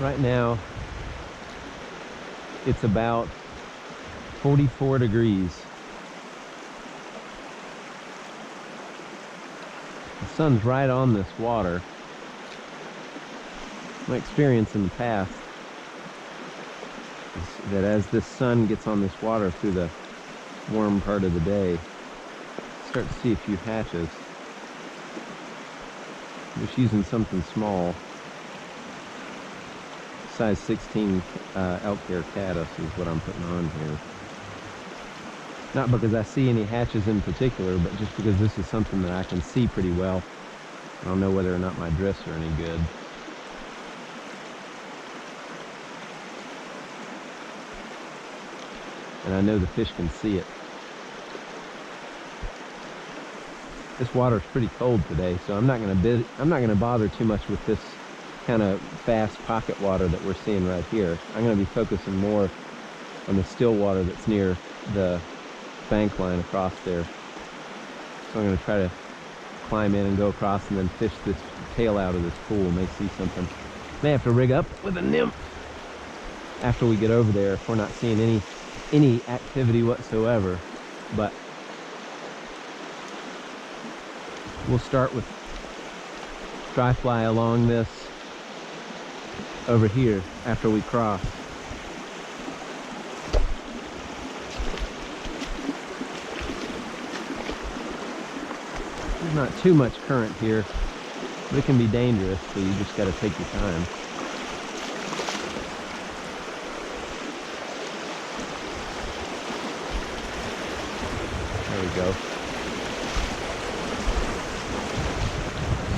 Right now, it's about 44 degrees. The sun's right on this water. My experience in the past is that as this sun gets on this water through the warm part of the day, start to see a few hatches. I'm just using something small. Size 16 elk hair caddis is what I'm putting on here. Not because I see any hatches in particular, but just because this is something that I can see pretty well. I don't know whether or not my drifts are any good. And I know the fish can see it. This water's pretty cold today, so I'm not gonna bother too much with this kind of fast pocket water that we're seeing right here. I'm going to be focusing more on the still water that's near the bank line across there. So I'm going to try to climb in and go across and then fish this tail out of this pool. May see something. May have to rig up with a nymph after we get over there if we're not seeing any activity whatsoever. But we'll start with dry fly along this over here after we cross. There's not too much current here, but it can be dangerous, so you just got to take your time. There we go.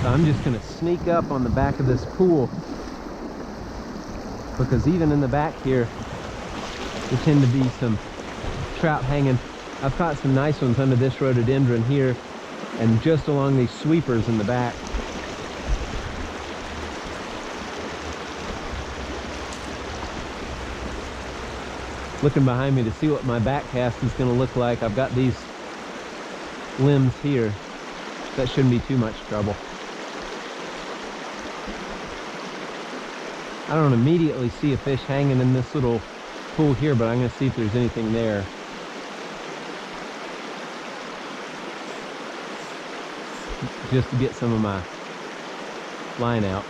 So I'm just going to sneak up on the back of this pool, because even in the back here there tend to be some trout hanging. I've caught some nice ones under this rhododendron here and just along these sweepers in the back. Looking behind me to see what my back cast is going to look like. I've got these limbs here. That shouldn't be too much trouble. I don't immediately see a fish hanging in this little pool here, but I'm going to see if there's anything there. Just to get some of my line out.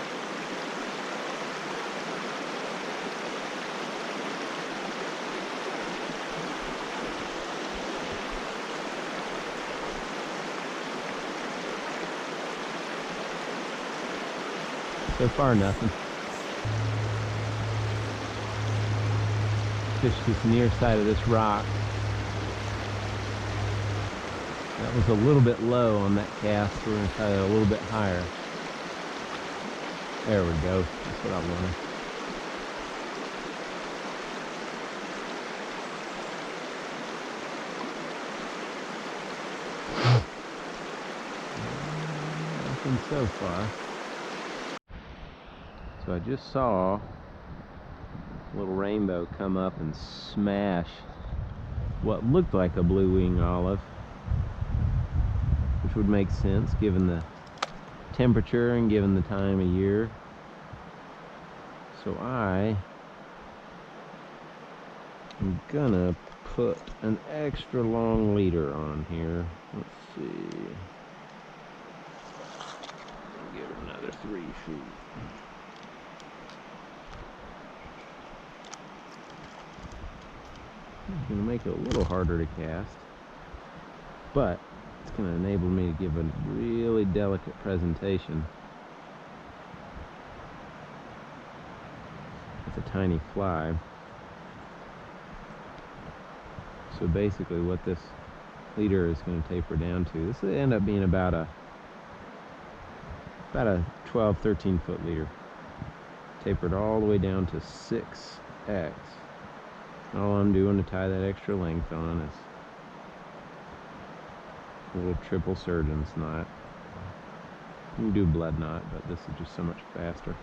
So far, nothing. Fish this near side of this rock. That was a little bit low on that cast. We're going to try it a little bit higher. There we go. That's what I wanted. Nothing so far. So I just saw a little rainbow come up and smash what looked like a blue wing olive, which would make sense given the temperature and given the time of year. So I am gonna put an extra long leader on here. Let's see. Give it another 3 feet. It's going to make it a little harder to cast, but it's going to enable me to give a really delicate presentation. It's a tiny fly. So basically what this leader is going to taper down to, this will end up being about a 12, 13 foot leader. Tapered all the way down to 6x. All I'm doing to tie that extra length on is a little triple surgeon's knot. You can do blood knot, but this is just so much faster.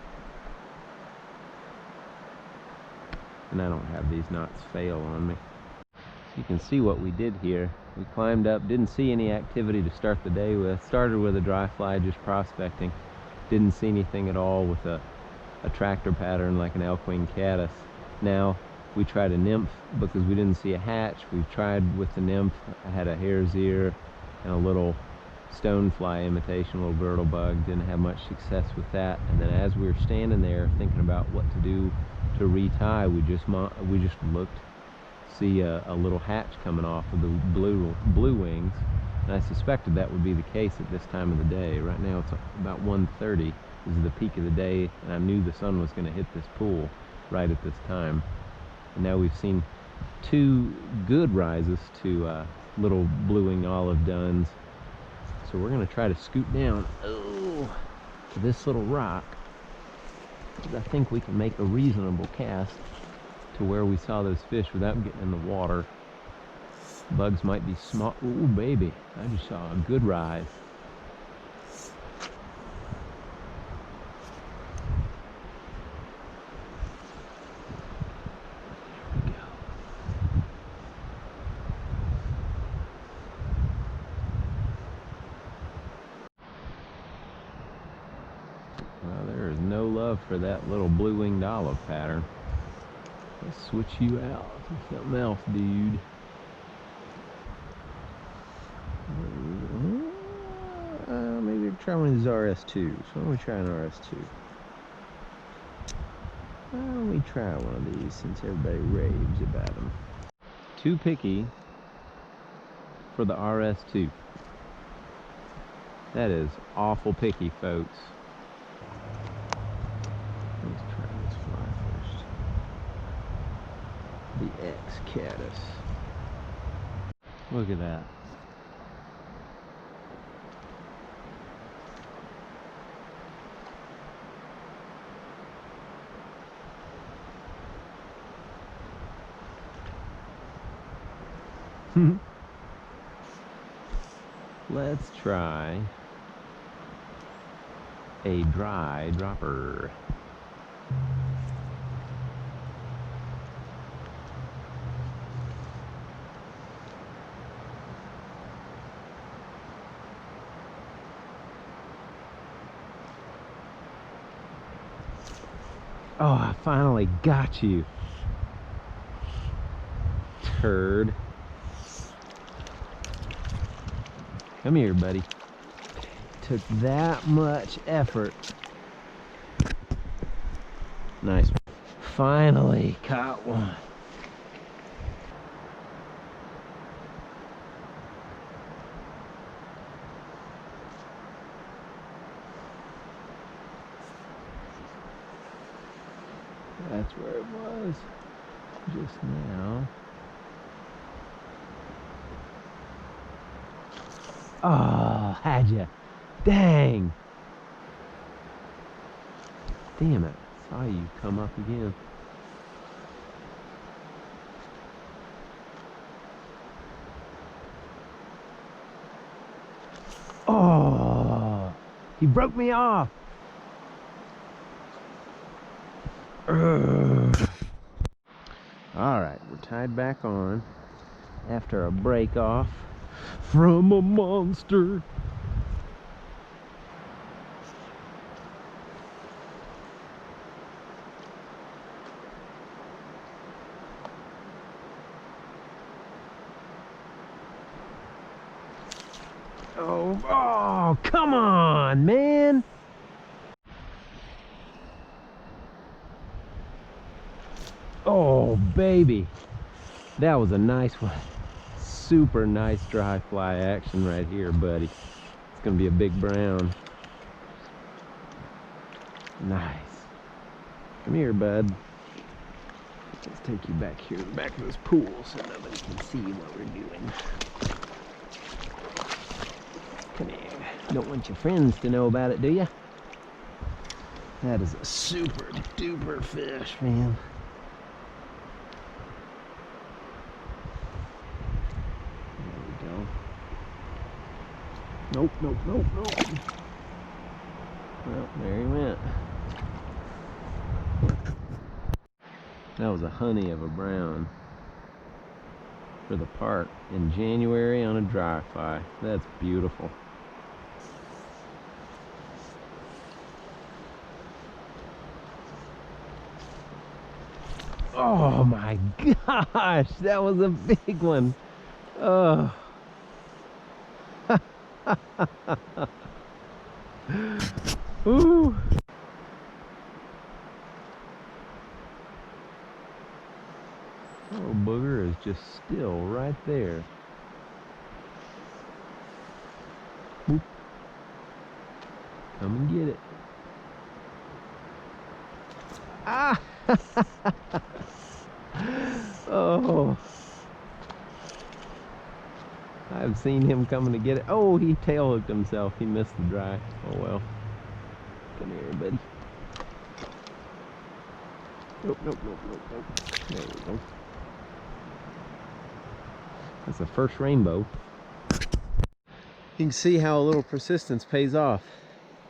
And I don't have these knots fail on me. So you can see what we did here. We climbed up, didn't see any activity to start the day with. Started with a dry fly, just prospecting. Didn't see anything at all with a a tractor pattern like an elk-winged caddis. Now we tried a nymph because we didn't see a hatch. We tried with the nymph. I had a hare's ear and a little stonefly imitation, a little girdle bug. Didn't have much success with that. And then as we were standing there thinking about what to do to retie, we just looked, see a little hatch coming off of the blue wings, and I suspected that would be the case at this time of the day. Right now it's about 1:30. This is the peak of the day, and I knew the sun was going to hit this pool right at this time. And now we've seen two good rises to little blue-winged olive duns. So we're going to try to scoot down to this little rock, because I think we can make a reasonable cast to where we saw those fish without getting in the water. Bugs might be small. Ooh, baby, I just saw a good rise. Well, there is no love for that little blue-winged olive pattern. Let's switch you out for something else, dude. Maybe try one of these RS2s. Why don't we try an RS2? Why don't we try one of these since everybody raves about them? Too picky for the RS2. That is awful picky, folks. Let's try this fly first. The x-caddis. Look at that. Let's try a dry dropper. Oh, I finally got you, turd. Come here, buddy. Took that much effort. Nice. Finally caught one. That's where it was just now. Oh, had ya. Dang. Damn it. Saw you come up again. Oh, he broke me off. All right, we're tied back on after a break off from a monster. Oh, come on, man. Oh, baby. That was a nice one. Super nice dry fly action right here, buddy. It's gonna be a big brown. Nice. Come here, bud. Let's take you back here to the back of this pool so nobody can see what we're doing. Come here. Don't want your friends to know about it, do you? That is a super duper fish, man. Nope, nope, nope, nope. Well, there he went. That was a honey of a brown for the park in January on a dry fly. That's beautiful. Oh my gosh, that was a big one. Oh. Ooh. Oh, booger is just still right there. Boop. Come and get it. Ah! Oh. I've seen him coming to get it. Oh, he tail hooked himself. He missed the dry. Oh well. Come here, buddy. Nope, nope, nope, nope, nope. There we go. That's the first rainbow. You can see how a little persistence pays off.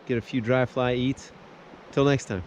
Get a few dry fly eats. Till next time.